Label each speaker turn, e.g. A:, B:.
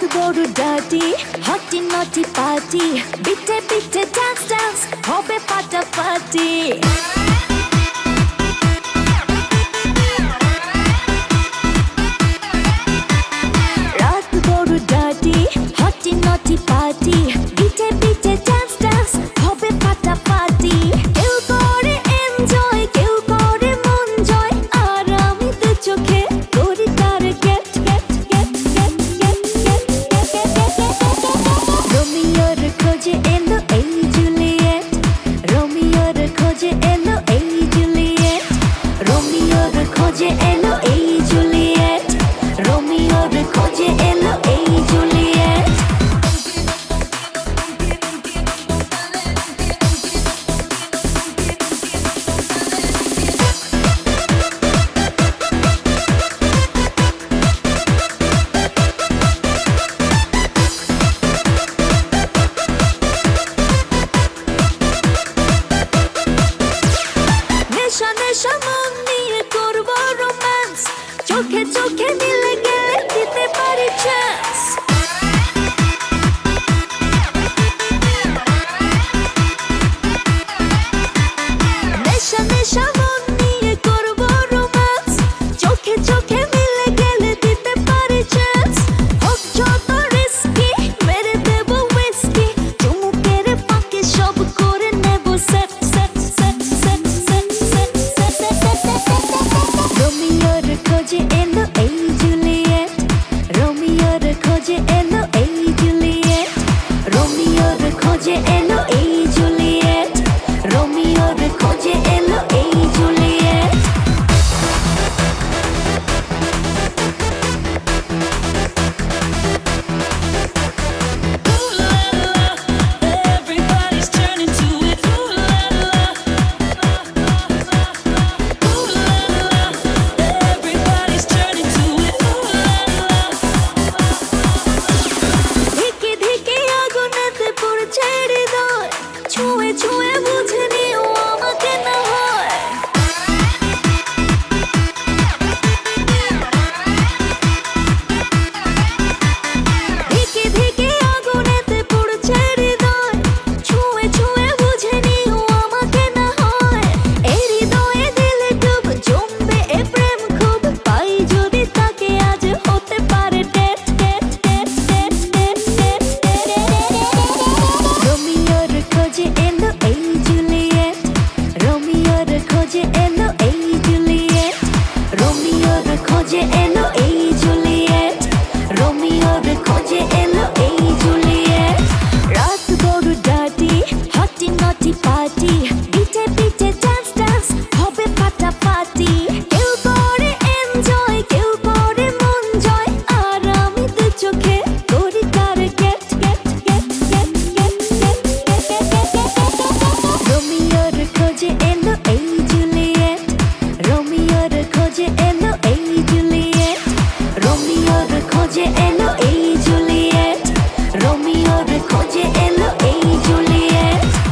A: বড় ডার্টি হটি নটি পার্টি বিটে বিটে ডান্স ডান্স হবে ফাটাফাটি রাত বড় ডার্টি হটি নটি পার্টি বিটে বিটে ডান্স ডান্স হবে ফাটাফাটি কেউ করে এনজয় কেউ করে মন জয় আর আমি তো চোখে করি তার get get get get get get রোমিওর খোঁজে এলো এই জুলিয়েট রোমিওর খোঁজে এলো এই জুলিয়েট রোমিওর খোঁজে এলো এই জুলিয়েট রোমিওর খোঁজে এলো এই জুলিয়েট নেশা নেশা মন নিয়ে করবো রোম্যান্স চোখে চোখে মিলে গেলে দিতে পারি চান্স নেশা নেশা মন নিয়ে করবো রোম্যান্স চোখে চোখে মিলে গেলে দিতে পারি চান্স হোক যত রিস্কি মেরে দেবো উইস্কি চুমুকের ফাঁকে সব করে নেব set set set set set set set রোমিওর খোঁজে এলো এই জুলিয়েট রোমিওর খোঁজে এলো এই জুলিয়েট রোমিওর খোঁজে এলো এই জুলিয়েট রোমিওর খোঁজে এলো এই Juliet
B: Everybody's turning to it. Ooh la la. Ooh la la. Everybody's turning to it. Ooh la la.
A: ধিকে ধিকে আগুনেতে পড়ছে হৃদয় ছুঁয়ে ছুঁয়ে বুঝে নিও আমাকে না হয় ধিকে ধিকে আগুনেতে পড়ছে হৃদয় ছুঁয়ে ছুঁয়ে বুঝে নিও আমাকে না হয় এই হৃদয়ে দিলে ডুব জমবে এ প্রেম খুব পাই যদি তাকে আজ হতে পারে date date date date date date রোমিওর খোঁজে এলো এই জুলিয়েট রোমিওর খোঁজে এলো এই জুলিয়েট রোমিওর খোঁজে এলো এই জুলিয়েট রোমিওর খোঁজে এলো এই জুলিয়েট রাত বড় ডার্টি হটি নটি পার্টি বিটে বিটে ডান্স ডান্স হবে ফাটাফাটি কেউ করে এনজয় কেউ করে মন জয় আর আমি তো চোখে করি তার get get get get get get রোমিওর খোঁজে এলো এই জুলিয়েট রোমিওর খোঁজে এলো এই জুলিয়েট রোমিওর খোঁজে এলো